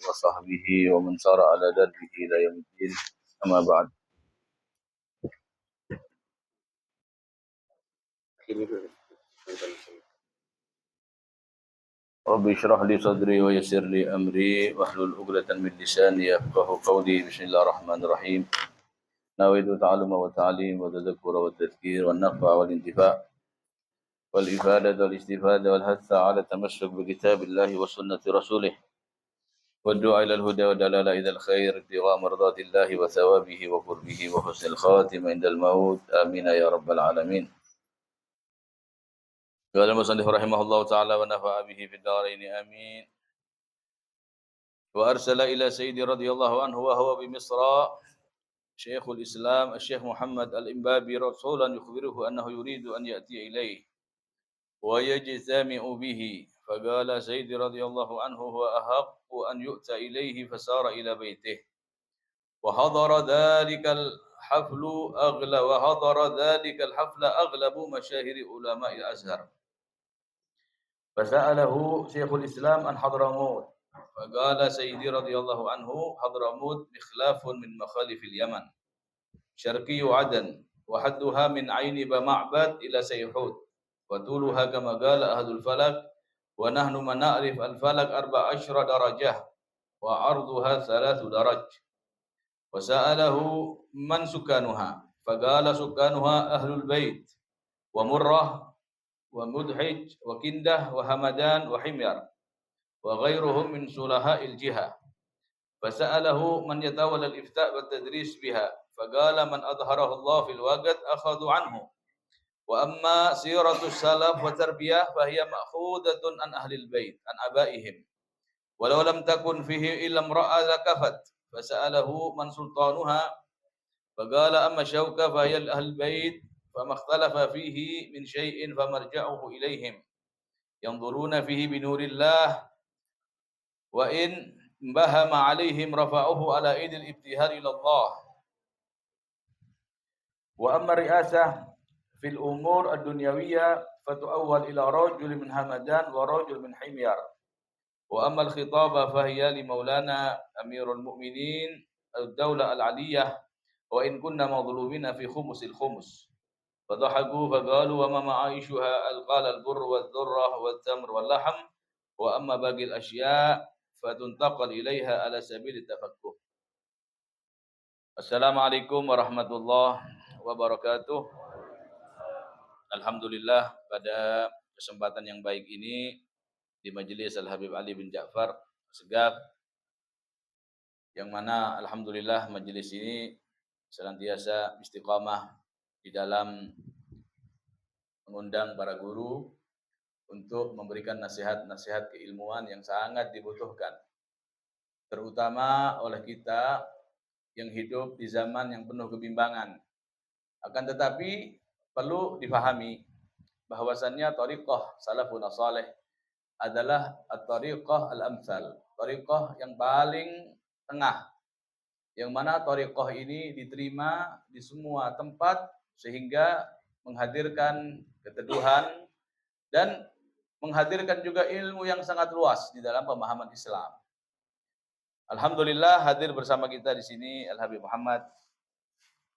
وصحبه ومن سار على دربه إلى يوم الدين أما بعد. رب اشرح لي صدري ويسر لي أمري واحلل عقدة من لساني يفقهوا قولي. بسم الله الرحمن الرحيم. نويت التعلم والتعليم والتذكر والتذكير والنفع والانتفاع والإفادة والاستفادة والحث على التمسك بكتاب الله وسنة رسوله والدعاء إلى الهدى والدلالة إلى الخير ابتغاء مرضات الله وثوابه وقربه وحسن الخاتم عند الموت آمين يا رب العالمين. قال المصنف رحمه الله تعالى ونفع به في الدارين آمين. وأرسل إلى سيد رضي الله عنه وهو بمصر شيخ الإسلام الشيخ محمد الإنبابي رسولا يخبره أنه يريد أن يأتي إليه ويجتمع به، فقال سيد رضي الله عنه هو أحق أن يؤتى إليه، فسار إلى بيته وحضر ذلك الحفل أغلب مشاهير علماء الأزهر، فسأله شيخ الإسلام عن حضرموت، فقال سيدي رضي الله عنه حضرموت مخلاف من مخالف اليمن شرقي عدن، وحدها من عين بمعبد إلى سيحود، وطولها كما قال أهل الفلك ونحن من نعرف الفلك 14 درجة وعرضها 3 درج. وسأله من سكانها، فقال سكانها أهل البيت ومرة ومدحج وكندة وهمدان وحمير وغيرهم من صلحاء الجهة. فسأله من يتولى الإفتاء والتدريس بها، فقال من أظهره الله في الوقت أخذوا عنه، وأما سيرة السلف وتربية فهي مأخوذة عن أهل البيت عن آبائهم، ولو لم تكن فيه إلا امرأة لكفت. فسأله من سلطانها، فقال أما شوكة فهي أهل البيت، فما اختلف فيه من شيء فمرجعه إليهم ينظرون فيه بنور الله، وإن بهم عليهم رفعوه على أيدي الابتهال إلى الله. وأما الرئاسة في الأمور الدنيوية فتؤول إلى رجل من همدان ورجل من حمير. وأما الخطابة فهي لمولانا أمير المؤمنين الدولة العلية، وإن كنا مظلومين في خمس الخمس. فضحكوا فقالوا وما معايشها؟ قال البر والذرة والتمر واللحم، وأما باقي الأشياء فتنتقل إليها على سبيل التفكه. Assalamualaikum warahmatullahi wabarakatuh. Alhamdulillah, pada kesempatan yang baik ini di majelis Al-Habib Ali bin Ja'far Segaf, yang mana alhamdulillah majelis ini senantiasa istiqamah di dalam mengundang para guru untuk memberikan nasihat-nasihat keilmuan yang sangat dibutuhkan, terutama oleh kita yang hidup di zaman yang penuh kebimbangan. Akan tetapi perlu difahami bahwasannya thariqah salafun salih adalah at-thariqah al-amsal, thariqah yang paling tengah, yang mana thariqah ini diterima di semua tempat sehingga menghadirkan keteduhan dan menghadirkan juga ilmu yang sangat luas di dalam pemahaman Islam. Alhamdulillah, hadir bersama kita di sini Al-Habib Muhammad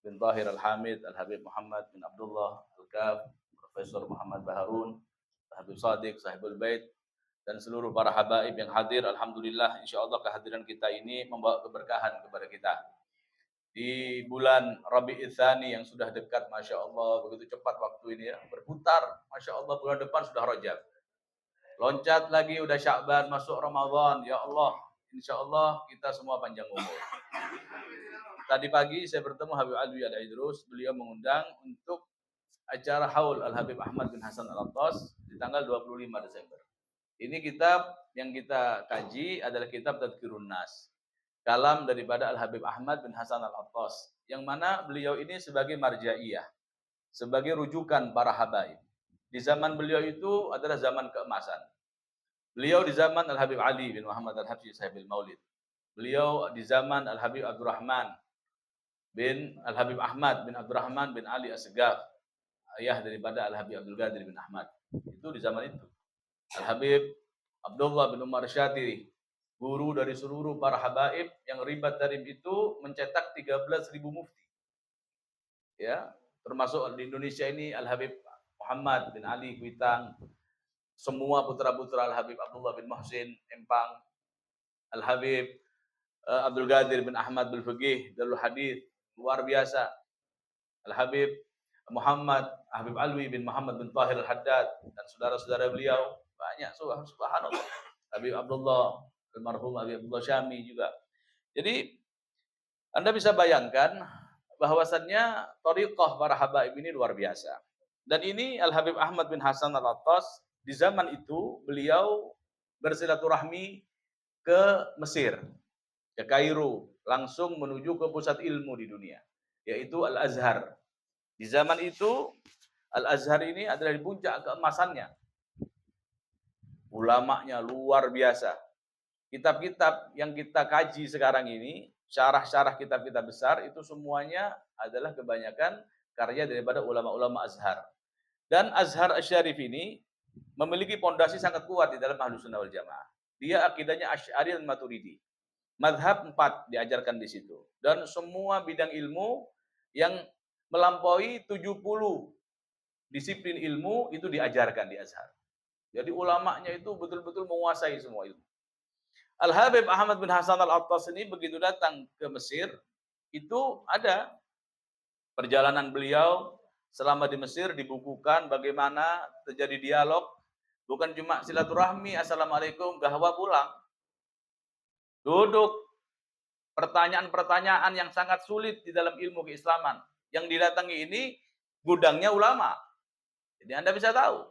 bin Tahir Al-Hamid, Al-Habib Muhammad bin Abdullah Al-Kaf, Profesor Muhammad Baharun, Habib Sadiq, Sahibul Bait, dan seluruh para habaib yang hadir. Alhamdulillah, insyaallah kehadiran kita ini membawa keberkahan kepada kita. Di bulan Rabiul Tsani yang sudah dekat, Masya Allah, begitu cepat waktu ini ya, berputar. Masya Allah, bulan depan sudah Rajab. Loncat lagi, udah Sya'ban, masuk Ramadan. Ya Allah, insya Allah kita semua panjang umur. Tadi pagi saya bertemu Habib Alwi Al-Idrus, beliau mengundang untuk acara Haul Al-Habib Ahmad bin Hasan Al-Attas di tanggal 25 Desember. Ini kitab yang kita kaji adalah kitab Tadhkirun Nas, kalam daripada Al-Habib Ahmad bin Hasan Al-Attas, yang mana beliau ini sebagai marja'iyah, sebagai rujukan para habaib. Di zaman beliau itu adalah zaman keemasan. Beliau di zaman Al-Habib Ali bin Muhammad Al-Habsyi Sahibil Maulid. Beliau di zaman Al-Habib Abdurrahman bin Al-Habib Ahmad bin Abdurrahman bin Ali As-Segaf, ayah daripada Al-Habib Abdul Qadir bin Ahmad. Itu di zaman itu. Al-Habib Abdullah bin Umar Syatiri, guru dari seluruh para habaib yang ribat darim itu mencetak 13.000 mufti. Ya, termasuk di Indonesia ini Al-Habib Muhammad bin Ali Kuitang, semua putra-putra Al-Habib Abdullah bin Muhsin Empang, Al-Habib Abdul Qadir bin Ahmad bin Fiqih Darul Hadith, luar biasa. Al-Habib Muhammad Habib Alwi bin Muhammad bin Tahir Al-Haddad dan saudara-saudara beliau banyak, subhanallah. Habib Abdullah, almarhum Habib Abdullah Syami juga. Jadi Anda bisa bayangkan bahwasannya thariqah para habaib ini luar biasa. Dan ini Al-Habib Ahmad bin Hasan Al-Attas, di zaman itu beliau bersilaturahmi ke Mesir, ke Kairo, langsung menuju ke pusat ilmu di dunia, yaitu Al-Azhar. Di zaman itu Al-Azhar ini adalah di puncak keemasannya. Ulamanya luar biasa. Kitab-kitab yang kita kaji sekarang ini, syarah-syarah kitab-kitab besar, itu semuanya adalah kebanyakan karya daripada ulama-ulama Azhar. Dan Azhar Asy-Syarif ini memiliki pondasi sangat kuat di dalam Ahlussunnah wal Jamaah. Dia akidahnya Asy'ari dan Maturidi. Madhab 4 diajarkan di situ. Dan semua bidang ilmu yang melampaui 70 disiplin ilmu itu diajarkan di Azhar. Jadi ulamanya itu betul-betul menguasai semua ilmu. Al-Habib Ahmad bin Hasan Al-Attas ini begitu datang ke Mesir, itu ada perjalanan beliau selama di Mesir, dibukukan bagaimana terjadi dialog, bukan cuma silaturahmi, assalamualaikum, gahwa pulang. Duduk, pertanyaan-pertanyaan yang sangat sulit di dalam ilmu keislaman. Yang didatangi ini gudangnya ulama. Jadi Anda bisa tahu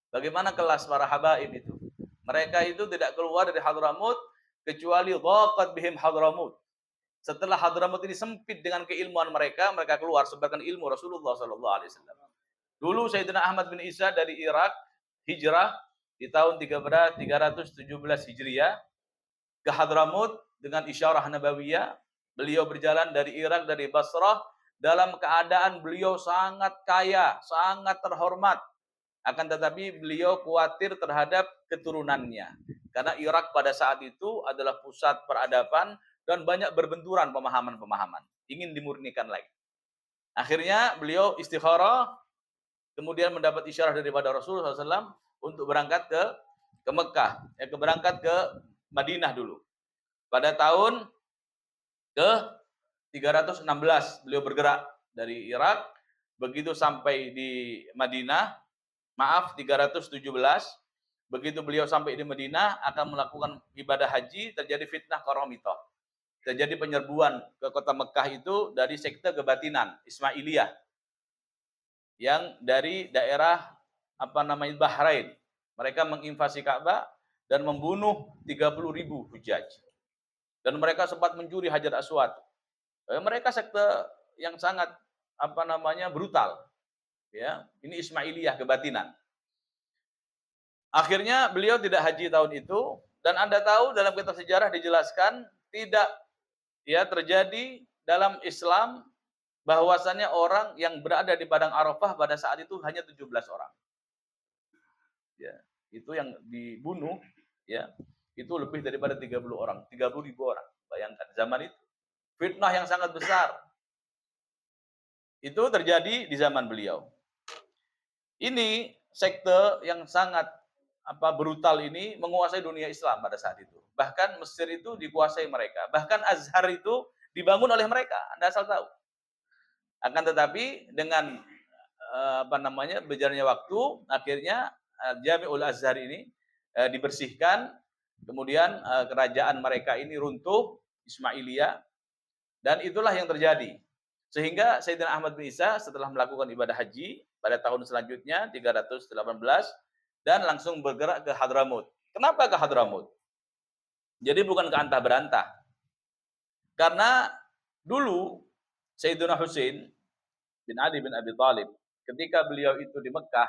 bagaimana kelas para habaib itu. Mereka itu tidak keluar dari Hadramut kecuali dhaqat bihim Hadramut. Setelah Hadramut ini sempit dengan keilmuan mereka, mereka keluar sebarkan ilmu Rasulullah SAW. Dulu Sayyidina Ahmad bin Isa dari Irak hijrah di tahun 317 Hijriah ke Hadramut dengan isyarah nabawiyah. Beliau berjalan dari Irak, dari Basrah, dalam keadaan beliau sangat kaya, sangat terhormat. Akan tetapi beliau khawatir terhadap keturunannya. Karena Irak pada saat itu adalah pusat peradaban dan banyak berbenturan pemahaman-pemahaman. Ingin dimurnikan lagi. Akhirnya beliau istikharah, kemudian mendapat isyarat daripada Rasulullah SAW untuk berangkat ke Mekah. Berangkat ke Madinah dulu. Pada tahun ke 316 beliau bergerak dari Irak. Begitu sampai di Madinah, 317, begitu beliau sampai di Madinah akan melakukan ibadah haji, terjadi fitnah Qaramithah. Terjadi penyerbuan ke kota Mekah itu dari sekte kebatinan Ismailiyah yang dari daerah Bahrain. Mereka menginvasi Ka'bah dan membunuh 30.000 hujaj. Dan mereka sempat mencuri Hajar Aswad. Mereka sekte yang sangat brutal. Ya, ini Ismailiyah kebatinan. Akhirnya beliau tidak haji tahun itu, dan Anda tahu dalam kitab sejarah dijelaskan tidak terjadi dalam Islam bahwasannya orang yang berada di padang Arafah pada saat itu hanya 17 orang. Ya, itu yang dibunuh itu lebih daripada 30 orang, 30.000 orang. Bayangkan zaman itu. Fitnah yang sangat besar. Itu terjadi di zaman beliau. Ini sekte yang sangat brutal ini menguasai dunia Islam pada saat itu. Bahkan Mesir itu dikuasai mereka. Bahkan Azhar itu dibangun oleh mereka. Anda asal tahu. Akan tetapi dengan berjalannya waktu, akhirnya Jami'ul Azhar ini dibersihkan. Kemudian kerajaan mereka ini runtuh, Ismailiyah. Dan itulah yang terjadi. Sehingga Sayyidina Ahmad bin Isa setelah melakukan ibadah haji pada tahun selanjutnya 318 dan langsung bergerak ke Hadramut. Kenapa ke Hadramut? Jadi bukan ke antah berantah. Karena dulu Sayyidina Husain bin Ali bin Abi Thalib ketika beliau itu di Mekah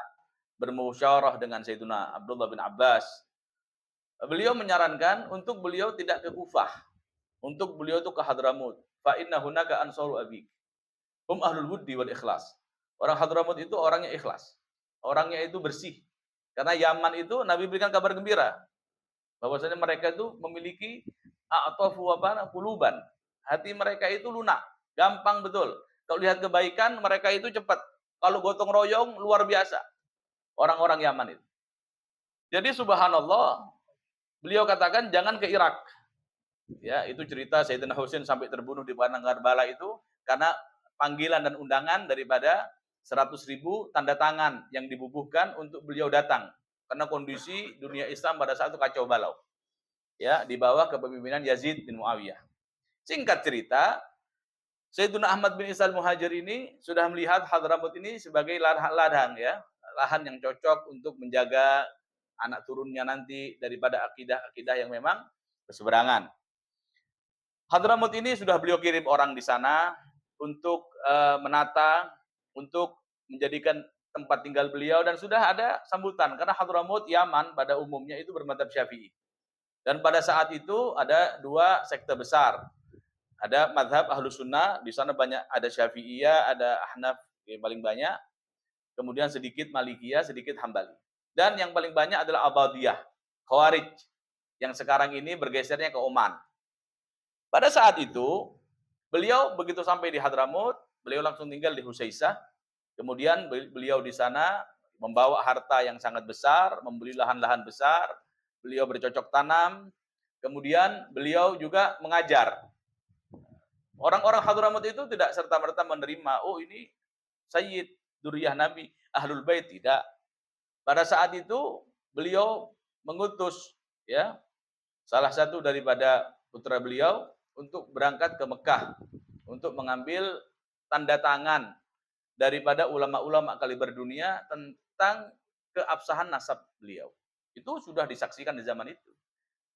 bermusyawarah dengan Sayyidina Abdullah bin Abbas, beliau menyarankan untuk beliau tidak ke Kufah, untuk beliau itu ke Hadramut. Fa inna hunaka ansaru abik. Ahlul wuddi wal ikhlas. Orang Hadramut itu orangnya ikhlas. Orangnya itu bersih. Karena Yaman itu Nabi berikan kabar gembira. Bahwasanya mereka itu memiliki a'tafu quluban. Hati mereka itu lunak, gampang betul. Kalau lihat kebaikan, mereka itu cepat. Kalau gotong royong, luar biasa. Orang-orang Yaman itu. Jadi subhanallah, beliau katakan jangan ke Irak. Ya, itu cerita Sayyidina Husain sampai terbunuh di padang Karbala itu karena panggilan dan undangan daripada 100.000 tanda tangan yang dibubuhkan untuk beliau datang. Karena kondisi dunia Islam pada saat itu kacau balau. Ya, di bawah kepemimpinan Yazid bin Muawiyah. Singkat cerita, Sayyidina Ahmad bin Isa al-Muhajir ini sudah melihat Hadramut ini sebagai ladang ya, lahan yang cocok untuk menjaga anak turunnya nanti daripada akidah-akidah yang memang berseberangan. Hadramut ini sudah beliau kirim orang di sana untuk menata, untuk menjadikan tempat tinggal beliau dan sudah ada sambutan karena Hadramut Yaman pada umumnya itu bermadzhab Syafi'i. Dan pada saat itu ada dua sekte besar. Ada mazhab Ahlus Sunnah, di sana banyak ada Syafi'iyah, ada Ahnaf yang paling banyak. Kemudian sedikit Malikiyah, sedikit Hambali. Dan yang paling banyak adalah Abadiyah, Khawarij yang sekarang ini bergesernya ke Oman. Pada saat itu, beliau begitu sampai di Hadramut, beliau langsung tinggal di Husaisah. Kemudian beliau di sana membawa harta yang sangat besar, membeli lahan-lahan besar, beliau bercocok tanam, kemudian beliau juga mengajar. Orang-orang Hadramut itu tidak serta-merta menerima, oh ini Sayyid, Duriyah Nabi, Ahlul Bait, tidak. Pada saat itu beliau mengutus ya salah satu daripada putra beliau untuk berangkat ke Mekah untuk mengambil tanda tangan daripada ulama-ulama kaliber dunia tentang keabsahan nasab beliau. Itu sudah disaksikan di zaman itu.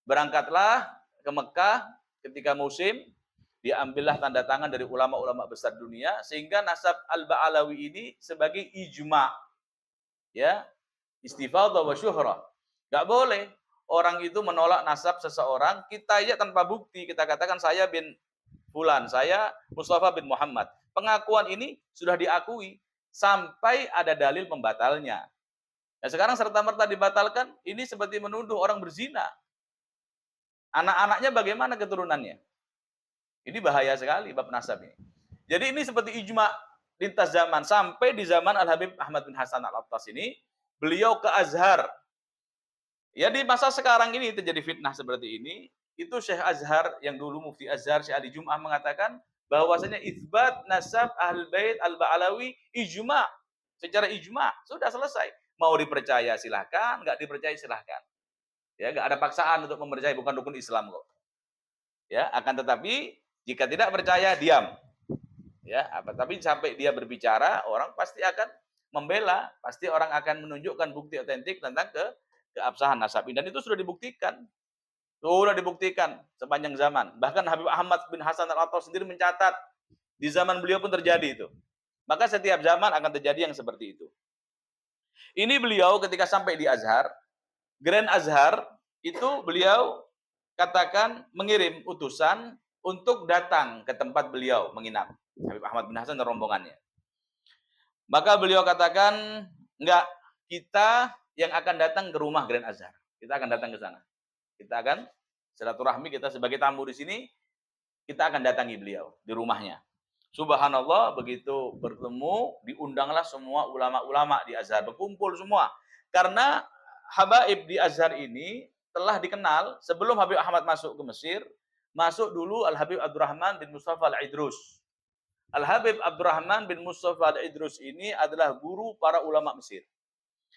Berangkatlah ke Mekah ketika musim, diambillah tanda tangan dari ulama-ulama besar dunia sehingga nasab Al-Ba'alawi ini sebagai ijma. Ya, istifadhah wa syuhrah. Enggak boleh orang itu menolak nasab seseorang, kita ya tanpa bukti, kita katakan saya bin fulan, saya Mustafa bin Muhammad. Pengakuan ini sudah diakui sampai ada dalil pembatalnya. Nah, sekarang serta-merta dibatalkan, ini seperti menuduh orang berzina. Anak-anaknya bagaimana keturunannya? Ini bahaya sekali bab nasab ini. Jadi ini seperti ijma lintas zaman. Sampai di zaman Al-Habib Ahmad bin Hasan Al-Attas ini, beliau ke Azhar. Ya di masa sekarang ini terjadi fitnah seperti ini, itu Syekh Azhar yang dulu Mufti Azhar, Syekh Ali Jum'ah mengatakan bahwasanya itsbat nasab Ahlul Bait Al-Ba'alawi ijma. Secara ijma, sudah selesai. Mau dipercaya silahkan, nggak dipercaya silahkan. Ya, nggak ada paksaan untuk mempercayai, bukan rukun Islam kok. Ya, akan tetapi jika tidak percaya, diam. Ya, tapi sampai dia berbicara, orang pasti akan membela, pasti orang akan menunjukkan bukti otentik tentang keabsahan nasab. Dan itu sudah dibuktikan. Sudah dibuktikan sepanjang zaman. Bahkan Habib Ahmad bin Hasan Al-Attas sendiri mencatat, di zaman beliau pun terjadi itu. Maka setiap zaman akan terjadi yang seperti itu. Ini beliau ketika sampai di Azhar, Grand Azhar, itu beliau katakan mengirim utusan untuk datang ke tempat beliau menginap. Habib Ahmad bin Hasan dan rombongannya. Maka beliau katakan, enggak, kita yang akan datang ke rumah Grand Azhar. Kita akan datang ke sana. Kita akan silaturahmi, kita sebagai tamu di sini, kita akan datangi beliau di rumahnya. Subhanallah, begitu bertemu, diundanglah semua ulama-ulama di Azhar, berkumpul semua. Karena habaib di Azhar ini telah dikenal sebelum Habib Ahmad masuk ke Mesir, masuk dulu Al-Habib Abdurrahman bin Mustafa Al-Idrus. Al-Habib Abdurrahman bin Mustafa Al-Idrus ini adalah guru para ulama Mesir.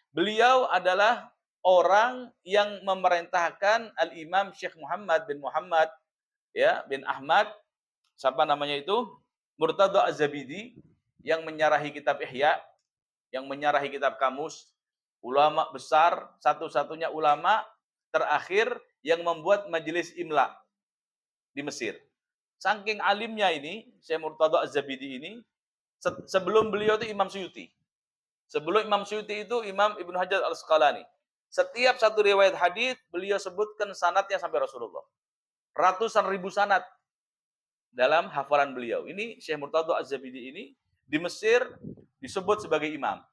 Beliau adalah orang yang memerintahkan Al-Imam Syekh Muhammad bin Muhammad ya bin Ahmad, siapa namanya itu? Murtada Az-Zabidi, yang menyarahi kitab Ihya, yang menyarahi kitab Kamus, ulama besar, satu-satunya ulama terakhir yang membuat majelis imla di Mesir. Saking alimnya ini, Syekh Murtada Az-Zabidi ini, sebelum beliau itu Imam Suyuti. Sebelum Imam Suyuti itu Imam Ibnu Hajar Al-Asqalani. Setiap satu riwayat hadis beliau sebutkan sanadnya sampai Rasulullah. Ratusan ribu sanad dalam hafalan beliau. Ini Syekh Murtada Az-Zabidi ini di Mesir disebut sebagai imam.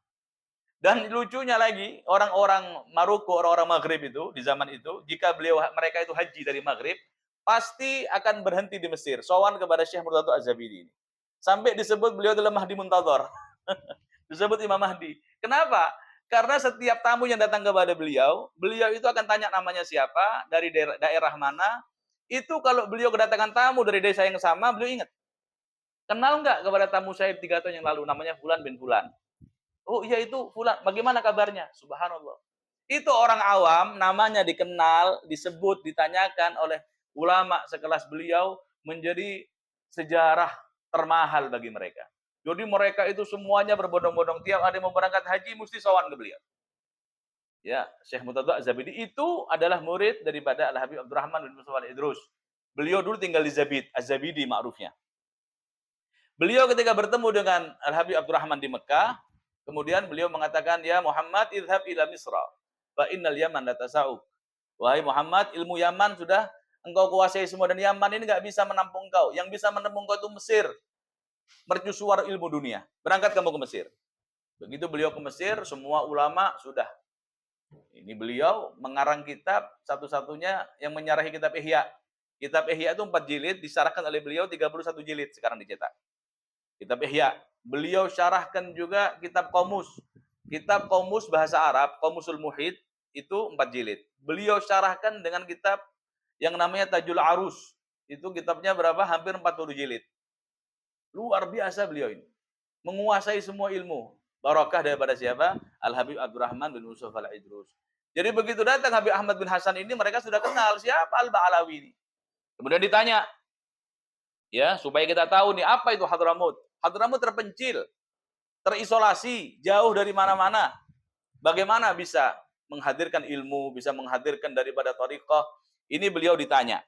Dan lucunya lagi, orang-orang Maroko, orang-orang Maghrib itu, di zaman itu, jika mereka itu haji dari Maghrib, pasti akan berhenti di Mesir. Sowan kepada Syekh Murtado Az-Zabidi ini. Sampai disebut beliau adalah Mahdi Muntadhar. Disebut Imam Mahdi. Kenapa? Karena setiap tamu yang datang kepada beliau, beliau itu akan tanya namanya siapa, dari daerah mana. Itu kalau beliau kedatangan tamu dari desa yang sama, beliau ingat. Kenal nggak kepada tamu saya 3 tahun yang lalu, namanya Fulan bin Fulan. Oh iya itu Fulan, bagaimana kabarnya? Subhanallah. Itu orang awam, namanya dikenal, disebut, ditanyakan oleh ulama sekelas beliau, menjadi sejarah termahal bagi mereka. Jadi mereka itu semuanya berbondong-bondong, tiap ada yang mau berangkat haji, mesti sowan ke beliau. Ya, Syekh Murtado Az-Zabidi itu adalah murid daripada Al-Habib Abdurrahman bin Mustafa Al-Idrus. Beliau dulu tinggal di Zabid, Az-Zabidi ma'rufnya. Beliau ketika bertemu dengan Al-Habib Abdurrahman di Mekah, kemudian beliau mengatakan, "Ya Muhammad, idhab ila Misra, fa innal Yaman la tasa'uk." Wahai Muhammad, ilmu Yaman sudah engkau kuasai semua, dan Yaman ini nggak bisa menampung kau. Yang bisa menampung kau itu Mesir. Mercusuar ilmu dunia. Berangkat kamu ke Mesir. Begitu beliau ke Mesir, semua ulama sudah. Ini beliau mengarang kitab satu-satunya yang menyarahi kitab Ihya. Kitab Ihya itu 4 jilid, disarahkan oleh beliau 31 jilid sekarang dicetak. Kitab Ihya. Beliau syarahkan juga kitab Qomus. Kitab Qomus bahasa Arab, Qomusul Muhit, itu 4 jilid. Beliau syarahkan dengan kitab yang namanya Tajul Arus. Itu kitabnya berapa? Hampir 40 jilid. Luar biasa beliau ini. Menguasai semua ilmu. Barakah daripada siapa? Al-Habib Abdurrahman bin Mustafa Al-Idrus. Jadi begitu datang Habib Ahmad bin Hasan ini, mereka sudah kenal siapa Al-Ba'alawi ini. Kemudian ditanya, ya, supaya kita tahu nih apa itu Hadramut. Hadramut terpencil, terisolasi, jauh dari mana-mana. Bagaimana bisa menghadirkan ilmu, bisa menghadirkan daripada thariqah? Ini beliau ditanya.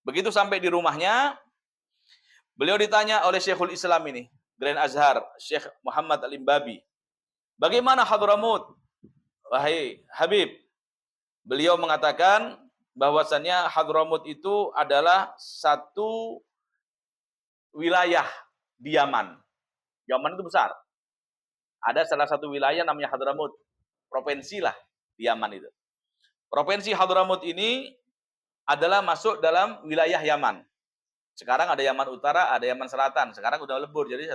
Begitu sampai di rumahnya, beliau ditanya oleh Syekhul Islam ini, Grand Azhar, Syekh Muhammad Al-Imbabi. Bagaimana Hadramut? Wahai Habib. Beliau mengatakan bahwasannya Hadramut itu adalah satu wilayah di Yaman. Yaman itu besar. Ada salah satu wilayah namanya Hadramut. Provinsi lah di Yaman itu. Provinsi Hadramut ini adalah masuk dalam wilayah Yaman. Sekarang ada Yaman Utara, ada Yaman Selatan. Sekarang udah lebur, jadi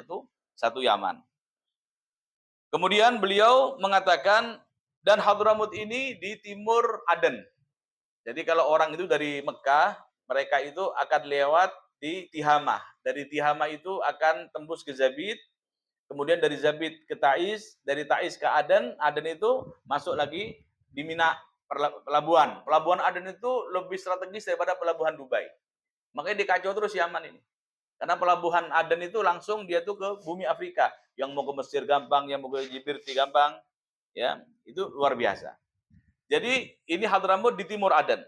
satu Yaman. Kemudian beliau mengatakan, dan Hadramut ini di timur Aden. Jadi kalau orang itu dari Mekah, mereka itu akan lewat di Tihamah. Dari Tihamah itu akan tembus ke Zabid, kemudian dari Zabid ke Taiz, dari Taiz ke Aden, Aden itu masuk lagi di Mina, pelabuhan. Pelabuhan Aden itu lebih strategis daripada pelabuhan Dubai. Makanya dikacau terus Yaman ini. Karena pelabuhan Aden itu langsung dia tuh ke bumi Afrika. Yang mau ke Mesir gampang, yang mau ke Djibouti gampang. Ya, itu luar biasa. Jadi ini Hadramut di timur Aden.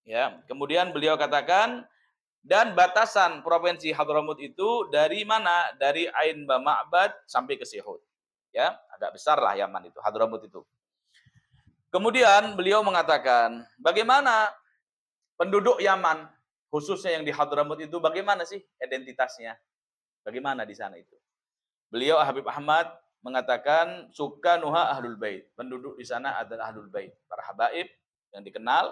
Ya, kemudian beliau katakan, dan batasan provinsi Hadramut itu dari mana? Dari Ain Ma'bad sampai ke Sihut. Ya, agak besar lah Yaman itu, Hadramut itu. Kemudian beliau mengatakan, bagaimana penduduk Yaman, khususnya yang di Hadramut itu, bagaimana sih identitasnya? Bagaimana di sana itu? Beliau Habib Ahmad mengatakan, suka nuha ahlul bait. Penduduk di sana adalah ahlul bait. Para habaib yang dikenal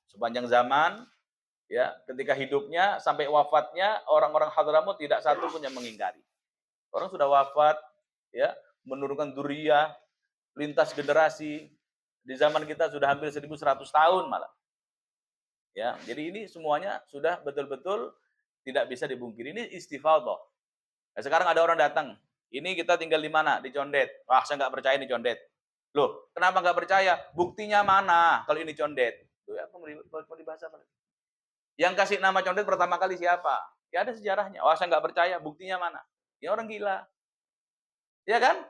sepanjang zaman, ya, ketika hidupnya sampai wafatnya, orang-orang Hadramut tidak satu pun yang mengingkari. Orang sudah wafat, ya, menurunkan dzurriyyah, lintas generasi. Di zaman kita sudah hampir 1100 tahun malah. Ya, jadi ini semuanya sudah betul-betul tidak bisa dibungkiri. Ini istifadhah. Nah, sekarang ada orang datang, ini kita tinggal di mana? Di Condet. Wah, saya nggak percaya ini Condet. Loh, kenapa nggak percaya? Buktinya mana kalau ini Condet? Loh, ya, mau dibahas apa? Yang kasih nama Condet pertama kali siapa? Ya ada sejarahnya. Wah, saya nggak percaya. Buktinya mana? Ya orang gila. Ya kan?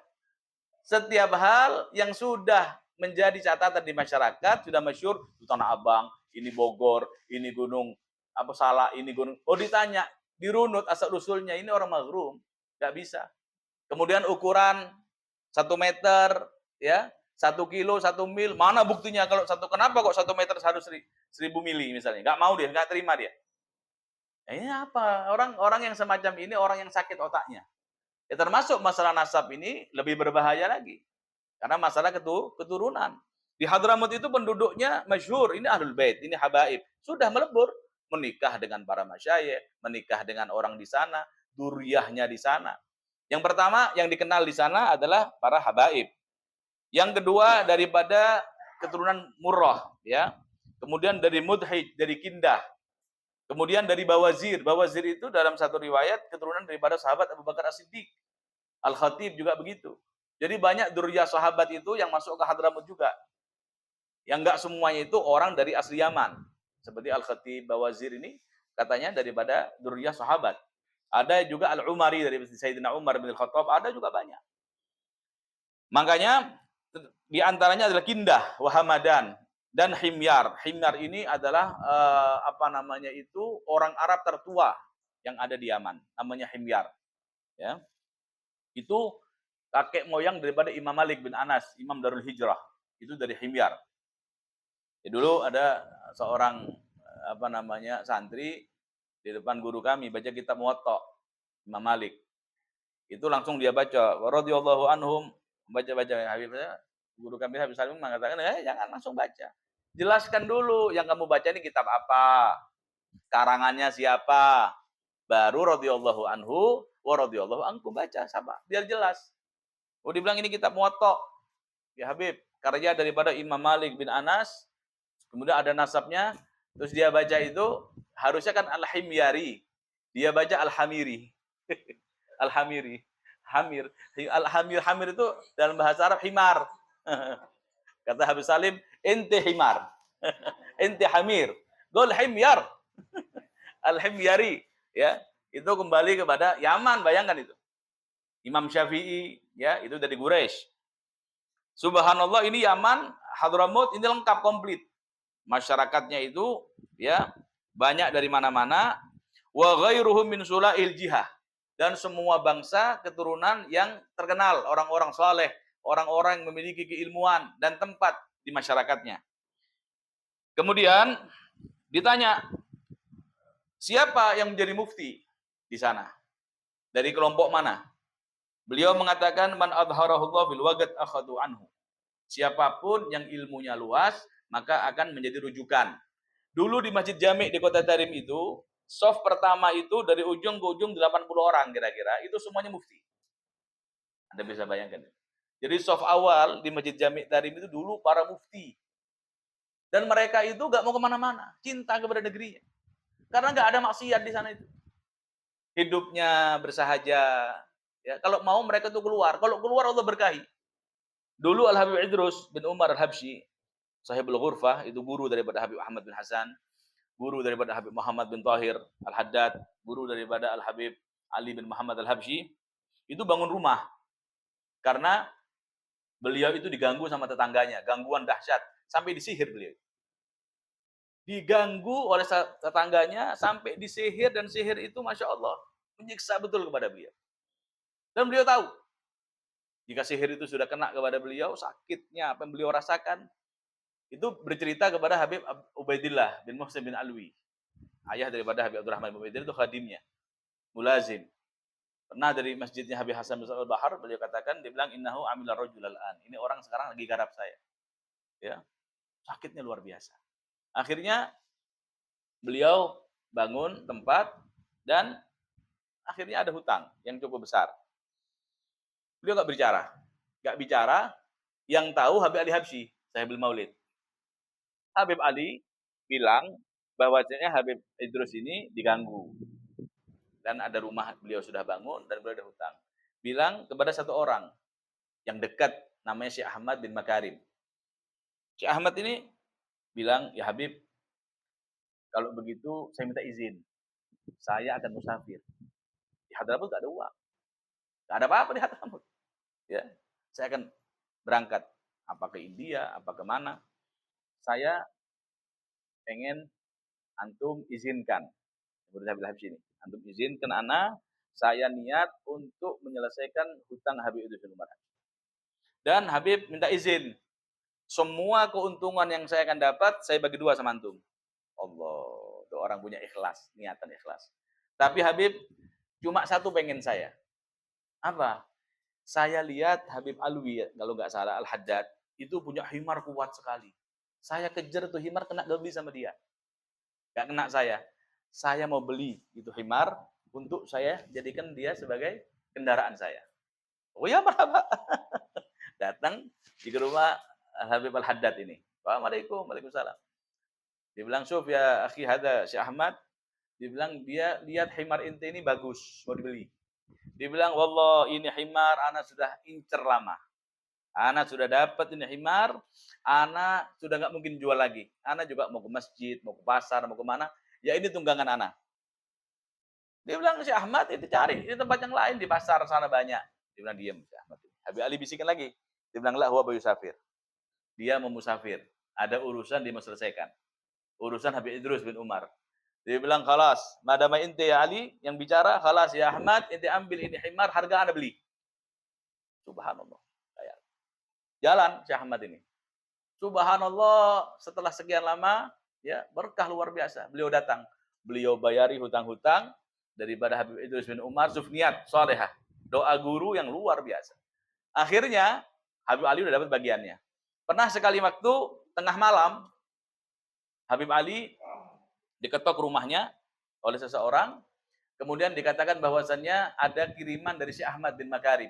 Setiap hal yang sudah menjadi catatan di masyarakat, sudah masyhur, di Tanah Abang, ini Bogor, ini Gunung apa Salah, ini Gunung. Oh ditanya, dirunut asal usulnya, ini orang Maghrub, nggak bisa. Kemudian ukuran 1 meter, ya, 1 kilo, 1 mil, mana buktinya? Kalau kenapa kok 1 meter harus 1000 mili misalnya? Nggak mau dia, nggak terima dia. Nah, ini apa? Orang yang semacam ini orang yang sakit otaknya. Ya, termasuk masalah nasab ini lebih berbahaya lagi. Karena masalah keturunan. Di Hadramut itu penduduknya masyhur, ini ahlul bait, ini habaib. Sudah melebur, menikah dengan para masyayikh, menikah dengan orang di sana, duriyahnya di sana. Yang pertama yang dikenal di sana adalah para habaib. Yang kedua daripada keturunan Murrah, ya. Kemudian dari Mudhij, dari Kindah. Kemudian dari Bawazir. Bawazir itu dalam satu riwayat keturunan daripada sahabat Abu Bakar As-Siddiq. Al-Khatib juga begitu. Jadi banyak duriyah sahabat itu yang masuk ke Hadramut juga. Yang enggak semuanya itu orang dari asli Yaman. Seperti Al-Khatib, Bawazir ini katanya daripada duriyah sahabat. Ada juga Al-Umari dari Sayyidina Umar bin Al-Khattab, ada juga banyak. Makanya di antaranya adalah Kindah, Wahamadan, dan Himyar. Himyar ini adalah orang Arab tertua yang ada di Yaman, namanya Himyar. Ya. Itu kakek moyang daripada Imam Malik bin Anas, Imam Darul Hijrah. Itu dari Himyar. Ya, dulu ada seorang santri di depan guru kami baca kitab Muwatta Imam Malik. Itu langsung dia baca, radhiyallahu anhum, baca-baca Habibnya. Guru kami Habib Salim mengatakan, jangan langsung baca. Jelaskan dulu yang kamu baca ini kitab apa, karangannya siapa, baru radhiyallahu anhu wa radhiyallahu ankum baca, sama biar jelas. Oh, dibilang ini kitab Muwatta. Ya Habib, karya daripada Imam Malik bin Anas, kemudian ada nasabnya, terus dia baca itu, harusnya kan Al-Himyari. Dia baca Al-Hamiri. Al-Hamiri. Hamir. Hamir itu dalam bahasa Arab himar. Kata Habib Salim, ente himar. Ente hamir. Gol himyar. Al-Himyari. Ya, itu kembali kepada Yaman, bayangkan itu. Imam Syafi'i, ya, itu dari Quraisy. Subhanallah, ini Yaman, Hadramut, ini lengkap komplit. Masyarakatnya itu, ya, banyak dari mana-mana. Wa ghairuhum min sula'il jihah. Dan semua bangsa keturunan yang terkenal, orang-orang saleh, orang-orang yang memiliki keilmuan dan tempat di masyarakatnya. Kemudian ditanya, siapa yang menjadi mufti di sana? Dari kelompok mana? Beliau mengatakan, man adharahullah fil wagad akhadu anhu. Siapapun yang ilmunya luas, maka akan menjadi rujukan. Dulu di Masjid Jami' di Kota Tarim itu, soft pertama itu dari ujung ke ujung 80 orang kira-kira, itu semuanya mufti. Anda bisa bayangkan. Jadi soft awal di Masjid Jami' Tarim itu dulu para mufti. Dan mereka itu gak mau kemana-mana, cinta kepada negerinya. Karena gak ada maksiat di sana itu. Hidupnya bersahaja. Ya, kalau mau mereka itu keluar. Kalau keluar Allah berkahi. Dulu Al-Habib Idrus bin Umar Al-Habsyi, Sahibul Ghurfah, itu guru daripada Habib Ahmad bin Hasan, guru daripada Habib Muhammad bin Tahir Al-Haddad, guru daripada Al-Habib Ali bin Muhammad Al-Habsyi, itu bangun rumah. Karena beliau itu diganggu sama tetangganya, gangguan dahsyat, sampai disihir beliau. Diganggu oleh tetangganya, sampai disihir, dan sihir itu Masya Allah, menyiksa betul kepada beliau. Dan beliau tahu, jika sihir itu sudah kena kepada beliau, sakitnya apa yang beliau rasakan, itu bercerita kepada Habib Ubaidillah bin Muhsin bin Alwi. Ayah daripada Habib Abdurrahman bin Ubaidillah itu khadimnya, mulazim. Pernah dari masjidnya Habib Hasan bin Al-Bahar, beliau katakan, dia bilang, innahu amila rajul al-an. Ini orang sekarang lagi garap saya. Ya, sakitnya luar biasa. Akhirnya, beliau bangun tempat, dan akhirnya ada hutang yang cukup besar. Beliau nggak bicara. Nggak bicara, yang tahu Habib Ali Habsyi, Sahibul Maulid. Habib Ali bilang bahwasanya Habib Idrus ini diganggu. Dan ada rumah beliau sudah bangun dan beliau ada hutang. Bilang kepada satu orang yang dekat, namanya Syekh Ahmad bin Makarim. Syekh Ahmad ini bilang, ya Habib, kalau begitu saya minta izin. Saya akan musafir. Di Hadramut gak ada uang. Gak ada apa-apa di Hadramut. Ya, saya akan berangkat. Apa ke India, apa ke mana. Saya pengen antum izinkan. Seperti Habib Habsyi ini. Antum izinkan ana, saya niat untuk menyelesaikan hutang Habib Idrus bin Umar. Dan Habib minta izin. Semua keuntungan yang saya akan dapat, saya bagi dua sama antum. Allah, itu orang punya ikhlas, niatan ikhlas. Tapi Habib, cuma satu pengen saya. Apa? Saya lihat Habib Alwi, kalau nggak salah, Al-Haddad, itu punya himar kuat sekali. Saya kejar tuh himar, kena beli sama dia. Nggak kena saya. Saya mau beli itu himar untuk saya jadikan dia sebagai kendaraan saya. Oh ya, marhaba. Datang di rumah Habib Al-Haddad ini. Assalamualaikum, waalaikumsalam. Dia bilang, "Syuf ya akhi hada Syekh Ahmad." Dia bilang, dia lihat himar inti ini bagus, mau dibeli. Dia bilang, "Wallah, ini himar ana sudah incer lama. Ana sudah dapat ini himar, ana sudah nggak mungkin jual lagi. Ana juga mau ke masjid, mau ke pasar, mau ke mana, ya ini tunggangan ana." Dia bilang, "Si Ahmad itu cari di tempat yang lain, di pasar sana banyak." Dia bilang, "Diam si Ahmad." Habib Ali bisikin lagi. Dia bilang, "La huwa bayusafir." Dia mau musafir. Ada urusan dia mau selesaikan. Urusan Habib Idrus bin Umar. Dia bilang, "Khalas, madama inti ya Ali yang bicara, khalas ya Ahmad, inti ambil ini himar, harga ana beli." Subhanallah. Jalan Syekh Ahmad ini. Subhanallah, setelah sekian lama, ya berkah luar biasa. Beliau datang, beliau bayari hutang-hutang daripada Habib Idrus bin Umar, sufniat, solehah. Doa guru yang luar biasa. Akhirnya, Habib Ali udah dapat bagiannya. Pernah sekali waktu, tengah malam, Habib Ali diketok rumahnya oleh seseorang, kemudian dikatakan bahwasannya ada kiriman dari Syekh Ahmad bin Makarim.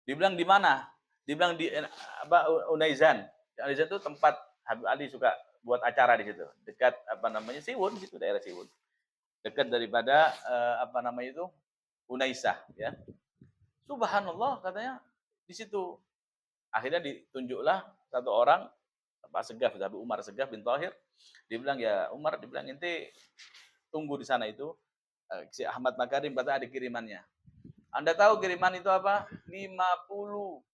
Dibilang di mana? Dibilang di Unaizan. Unaizan itu tempat Habib Ali suka buat acara di situ, dekat Siwun, di situ daerah Siwun. Dekat daripada itu Unaisah, ya. Subhanallah, katanya di situ. Akhirnya ditunjuklah satu orang, Pak Segaf, Habib Umar Segaf bin Thahir. Dia bilang, "Ya Umar," dibilang, "ente tunggu di sana itu. Si Ahmad Makarim kata ada kirimannya. Anda tahu kiriman itu apa? 50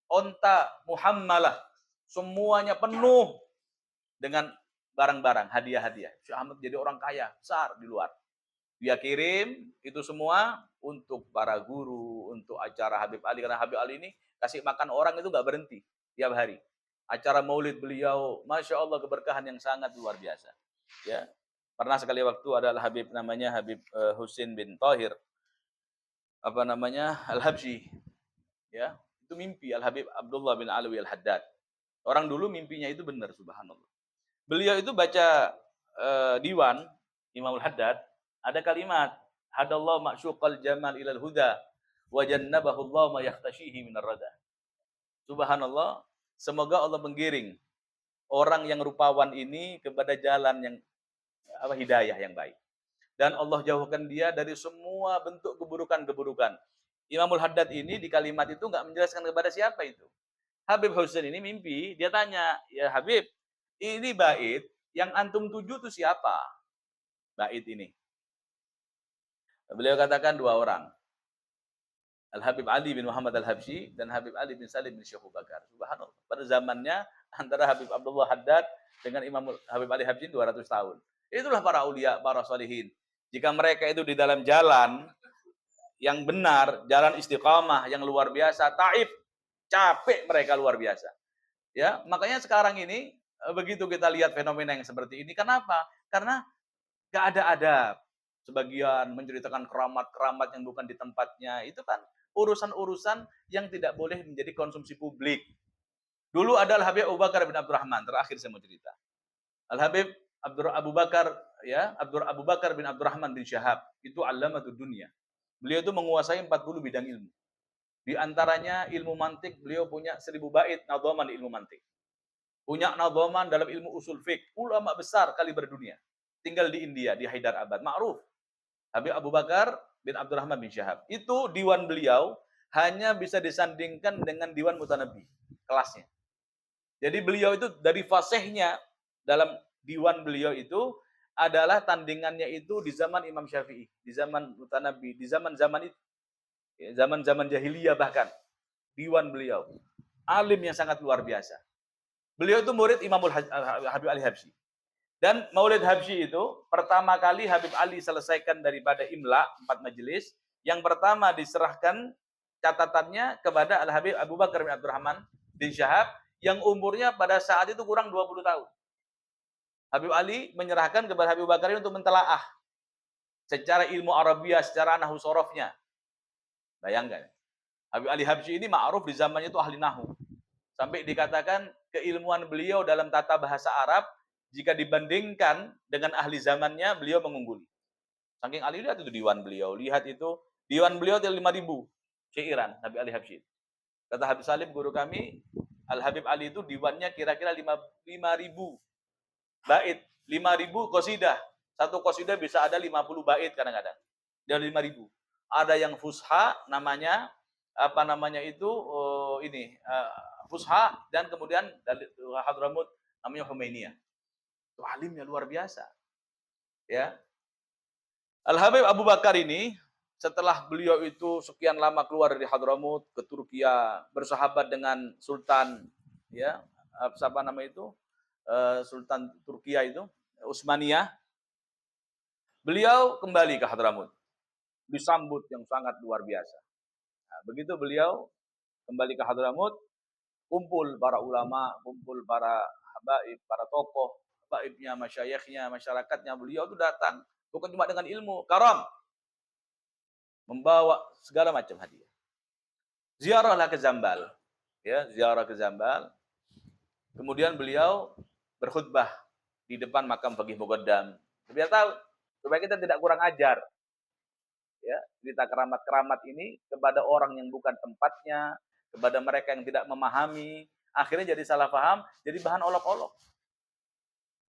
onta muhammalah. Semuanya penuh dengan barang-barang, hadiah-hadiah. Syekh Ahmad jadi orang kaya, besar di luar. Dia kirim itu semua untuk para guru, untuk acara Habib Ali. Karena Habib Ali ini kasih makan orang itu nggak berhenti tiap hari. Acara maulid beliau, Masya Allah, keberkahan yang sangat luar biasa. Ya, pernah sekali waktu adalah Habib namanya Habib Husin bin Thahir, Al-Habsyi. Ya, itu mimpi Al-Habib Abdullah bin Alwi Al-Haddad. Orang dulu mimpinya itu benar, subhanallah. Beliau itu baca diwan Imam Al-Haddad, ada kalimat, "Hadallahu ma'syuqal jamal ilal huda wa jannabahu Allah ma yakhtashihi minar rada." Subhanallah, semoga Allah menggiring orang yang rupawan ini kepada jalan yang hidayah yang baik. Dan Allah jauhkan dia dari semua bentuk keburukan-keburukan. Imamul Haddad ini di kalimat itu nggak menjelaskan kepada siapa itu. Habib Husain ini mimpi, dia tanya, "Ya Habib, ini bait yang antum tuju itu siapa?" Bait ini. Beliau katakan dua orang. Al-Habib Ali bin Muhammad Al-Habsyi dan Habib Ali bin Salim bin Syekh Bakar. Subhanallah. Pada zamannya antara Habib Abdullah Haddad dengan Imam Habib Ali Habsyi 200 tahun. Itulah para aulia, para salihin. Jika mereka itu di dalam jalan yang benar, jalan istiqamah yang luar biasa, taib, capek mereka luar biasa. Ya, makanya sekarang ini begitu kita lihat fenomena yang seperti ini, kenapa? Karena gak ada adab. Sebagian menceritakan keramat-keramat yang bukan di tempatnya. Itu kan urusan-urusan yang tidak boleh menjadi konsumsi publik. Dulu adalah Habib Abu Bakar bin Abdurrahman, terakhir saya mau cerita. Al-Habib Abu Bakar, ya, Abu Bakar bin Abdurrahman bin Syahab, itu alamatud dunia. Beliau itu menguasai 40 bidang ilmu. Di antaranya ilmu mantik, beliau punya 1000 bait nadhaman ilmu mantik. Punya nadhaman dalam ilmu usul fiqh, ulama besar kali berdunia. Tinggal di India, di Hyderabad, ma'ruf. Habib Abu Bakar bin Abdurrahman bin Syahab. Itu diwan beliau hanya bisa disandingkan dengan diwan Mutanabbi, kelasnya. Jadi beliau itu dari fasihnya dalam diwan beliau itu adalah tandingannya itu di zaman Imam Syafi'i, di zaman Mutanabbi, di zaman-zaman itu. Zaman-zaman jahiliyah bahkan. Diwan beliau. Alim yang sangat luar biasa. Beliau itu murid Habib Ali Habsyi. Dan Maulid Habsyi itu pertama kali Habib Ali selesaikan daripada imla 4 majelis. Yang pertama diserahkan catatannya kepada Al-Habib Abu Bakar bin Abdurrahman bin Syahab yang umurnya pada saat itu kurang 20 tahun. Habib Ali menyerahkan kepada Habib Bakar ini untuk mentelaah secara ilmu Arabiyah, secara nahwu sorofnya. Bayangkan. Habib Ali Habsyi ini ma'ruf di zamannya itu ahli nahwu. Sampai dikatakan keilmuan beliau dalam tata bahasa Arab jika dibandingkan dengan ahli zamannya, beliau mengungguli. Saking ahli, lihat itu diwan beliau, lihat itu diwan beliau 5.000 syairan Habib Ali Habsyi. Kata Habib Salim guru kami, Al Habib Ali itu diwannya kira-kira 5.000 bait, 5.000 qasidah. Satu qasidah bisa ada 50 bait kadang-kadang. Dari 5.000. Ada yang fusha namanya fusha, dan kemudian dari Hadramut namanya Humainiyah. Itu alimnya luar biasa. Ya. Al Habib Abu Bakar ini setelah beliau itu sekian lama keluar dari Hadramut ke Turkiya, bersahabat dengan Sultan, ya, apa nama itu, Sultan Turkiya itu, Utsmaniyah, beliau kembali ke Hadramut, disambut yang sangat luar biasa. Nah, begitu beliau kembali ke Hadramut, kumpul para ulama, kumpul para habaib, para tokoh, habaibnya, masyayikhnya, masyarakatnya, beliau itu datang bukan cuma dengan ilmu, karam, membawa segala macam hadiah. Ziarahlah ke Zambal, ya, ziarah ke Zambal. Kemudian beliau berkhutbah di depan makam Faqih Muqaddam. Biar tahu supaya kita tidak kurang ajar. Ya, cerita keramat-keramat ini kepada orang yang bukan tempatnya, kepada mereka yang tidak memahami, akhirnya jadi salah paham, jadi bahan olok-olok.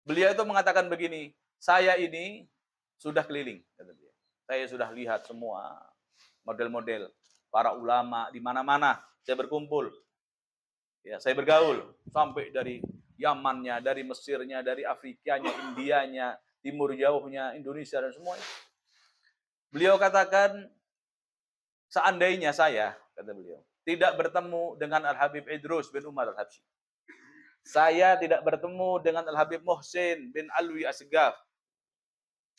Beliau itu mengatakan begini, saya ini sudah keliling, kata dia. Saya sudah lihat semua model-model para ulama di mana-mana, saya berkumpul. Ya, saya bergaul sampai dari Yamannya, dari Mesirnya, dari Afrikanya, Indianya, Timur Jauhnya, Indonesia dan semuanya. Beliau katakan, seandainya saya, kata beliau, tidak bertemu dengan Al-Habib Idrus bin Umar Al-Habsyi. Saya tidak bertemu dengan Al-Habib Muhsin bin Alwi Asgaf.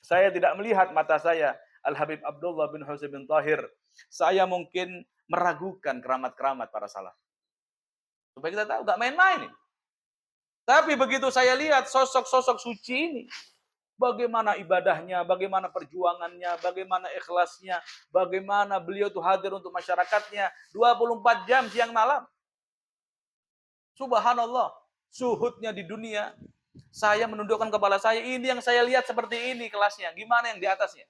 Saya tidak melihat mata saya Al-Habib Abdullah bin Husain bin Tahir. Saya mungkin meragukan keramat-keramat para salaf. Supaya kita tahu, gak main-main. Tapi begitu saya lihat sosok-sosok suci ini, bagaimana ibadahnya, bagaimana perjuangannya, bagaimana ikhlasnya, bagaimana beliau itu hadir untuk masyarakatnya 24 jam siang malam. Subhanallah, suhudnya di dunia. Saya menundukkan kepala saya, ini yang saya lihat seperti ini kelasnya. Gimana yang di atasnya?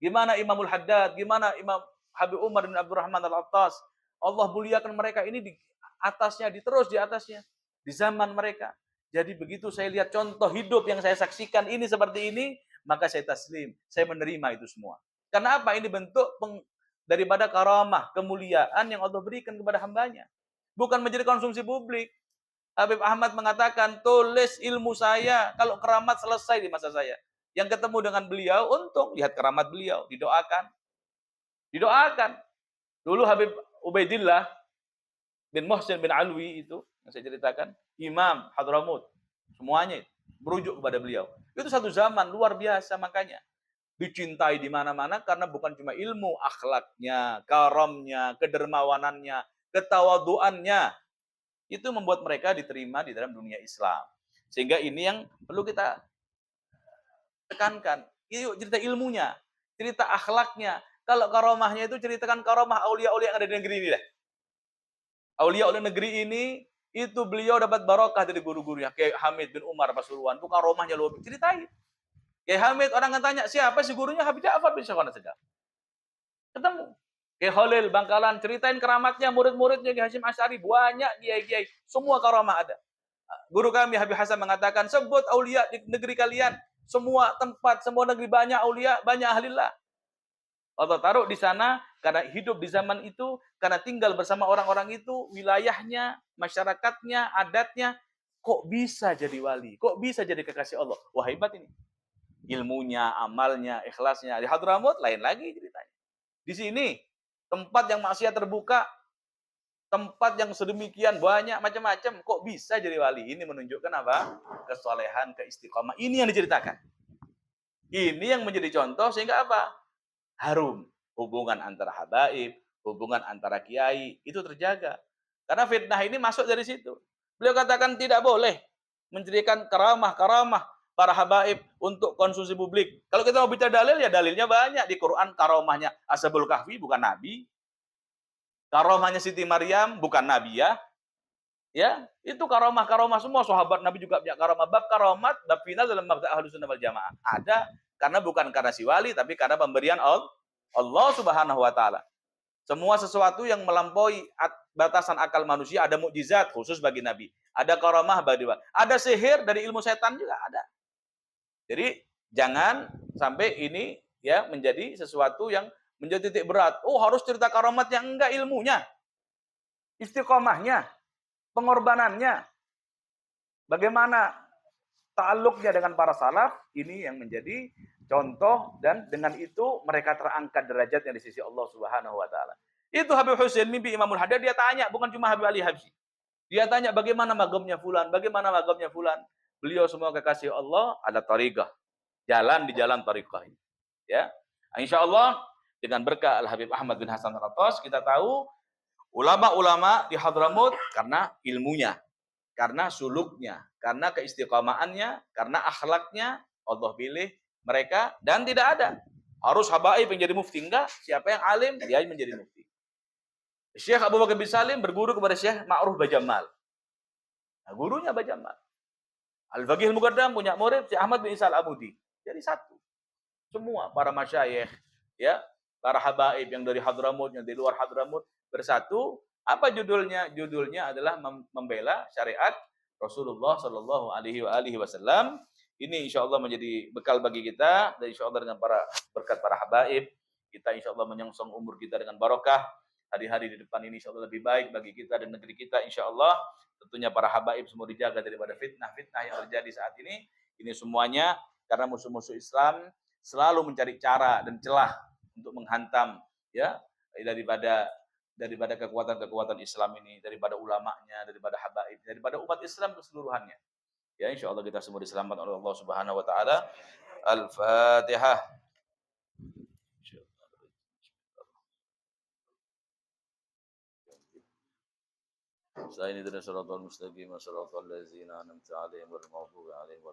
Gimana Imamul Haddad, gimana Imam Habib Umar bin Abdurrahman Al-Attas. Allah muliakan mereka ini di atasnya, terus di atasnya. Di zaman mereka. Jadi begitu saya lihat contoh hidup yang saya saksikan ini seperti ini, maka saya taslim, saya menerima itu semua. Karena apa? Ini bentuk daripada karamah, kemuliaan yang Allah berikan kepada hambanya. Bukan menjadi konsumsi publik. Habib Ahmad mengatakan, tulis ilmu saya, kalau keramat selesai di masa saya. Yang ketemu dengan beliau, untung, lihat keramat beliau, didoakan. Didoakan. Dulu Habib Ubaidillah bin Muhsin bin Alwi itu, yang saya ceritakan, Imam Hadramut, semuanya merujuk kepada beliau. Itu satu zaman luar biasa, makanya dicintai di mana-mana karena bukan cuma ilmu, akhlaknya, karamnya, kedermawanannya, ketawaduannya. Itu membuat mereka diterima di dalam dunia Islam. Sehingga ini yang perlu kita tekankan. Yuk cerita ilmunya, cerita akhlaknya. Kalau karamahnya itu ceritakan karamah aulia-aulia yang ada di negeri ini lah. Aulia-aulia negeri ini itu beliau dapat barokah dari guru-gurunya. Kayak Hamid bin Umar Pasuruan, itu karomahnya luar biasa. Ceritain. Kayak Hamid, orang akan tanya, siapa sih gurunya? Habib Ja'far bin Syekh Segaf. Ketemu. Kayak Khalil Bangkalan, ceritain keramatnya, murid-muridnya Ki Hasyim Asy'ari, banyak kiai-kiai, semua karamah ada. Guru kami Habib Hasan mengatakan, sebut aulia di negeri kalian, semua tempat, semua negeri banyak aulia, banyak ahlillah. Allah taruh di sana karena hidup di zaman itu, karena tinggal bersama orang-orang itu, wilayahnya, masyarakatnya, adatnya, kok bisa jadi wali? Kok bisa jadi kekasih Allah? Wah, hebat ini. Ilmunya, amalnya, ikhlasnya. Di Hadramut lain lagi ceritanya. Di sini tempat yang maksiat terbuka, tempat yang sedemikian banyak macam-macam, kok bisa jadi wali? Ini menunjukkan apa? Kesolehan, keistiqomah. Ini yang diceritakan. Ini yang menjadi contoh sehingga apa? Harum. Hubungan antara habaib, hubungan antara kiai, itu terjaga. Karena fitnah ini masuk dari situ. Beliau katakan tidak boleh menjadikan karamah-karamah para habaib untuk konsumsi publik. Kalau kita mau bicara dalil, ya dalilnya banyak. Di Quran karamahnya Ashabul Kahfi bukan Nabi. Karomahnya Siti Maryam bukan nabi ya. Ya, itu karomah-karomah semua sahabat Nabi juga punya karomah. Bab karomat, bab final dalam bab Ahlussunnah wal Jamaah. Ada karena bukan karena si wali tapi karena pemberian Allah Subhanahu wa taala. Semua sesuatu yang melampaui batasan akal manusia ada mukjizat khusus bagi Nabi. Ada karomah bagi ada sihir dari ilmu setan juga ada. Jadi jangan sampai ini ya menjadi sesuatu yang menjadi titik berat. Oh, harus cerita karomat yang enggak ilmunya. Istiqomahnya, pengorbanannya, bagaimana ta'alluqnya dengan para salaf, ini yang menjadi contoh dan dengan itu mereka terangkat derajatnya di sisi Allah Subhanahu wa taala. Itu Habib Husain mimpi Imamul Haddad dia tanya, bukan cuma Habib Ali Habsyi. Dia tanya bagaimana magamnya fulan, bagaimana magamnya fulan. Beliau semua kekasih Allah ada tariqah. Jalan di jalan tariqah ini. Ya. Insyaallah dengan berkah Al Habib Ahmad bin Hasan Al-Attas kita tahu ulama-ulama di Hadramut karena ilmunya, karena suluknya, karena keistiqomahannya, karena akhlaknya Allah pilih mereka dan tidak ada harus habaib yang jadi mufti, enggak, siapa yang alim dia menjadi mufti. Syekh Abu Bakar bin Salim berguru kepada Syekh Ma'ruf Bajamal. Nah, gurunya Bajamal. Al-Faqih Al-Muqaddam punya murid Syekh Ahmad bin Isa Al-Amudi. Jadi satu. Semua para masyayikh ya, para habaib yang dari Hadramut, yang dari luar Hadramut bersatu. Apa judulnya? Judulnya adalah membela syariat Rasulullah Shallallahu Alaihi Wasallam. Ini insya Allah menjadi bekal bagi kita dan insya Allah dengan berkat para habaib kita insya Allah menyongsong umur kita dengan barokah. Hari-hari di depan ini insya Allah lebih baik bagi kita dan negeri kita insya Allah. Tentunya para habaib semua dijaga daripada fitnah-fitnah yang terjadi saat ini. Ini semuanya karena musuh-musuh Islam selalu mencari cara dan celah untuk menghantam ya daripada kekuatan-kekuatan Islam ini, daripada ulamanya, daripada habaib, daripada umat Islam keseluruhannya. Ya, insya Allah kita semua diselamatkan oleh Allah Subhanahu wa taala. Al-Fatihah. Sa'ini dari siratal mustaqim, siratal ladzina an'amta 'alaihim ghairil maghdubi 'alaihim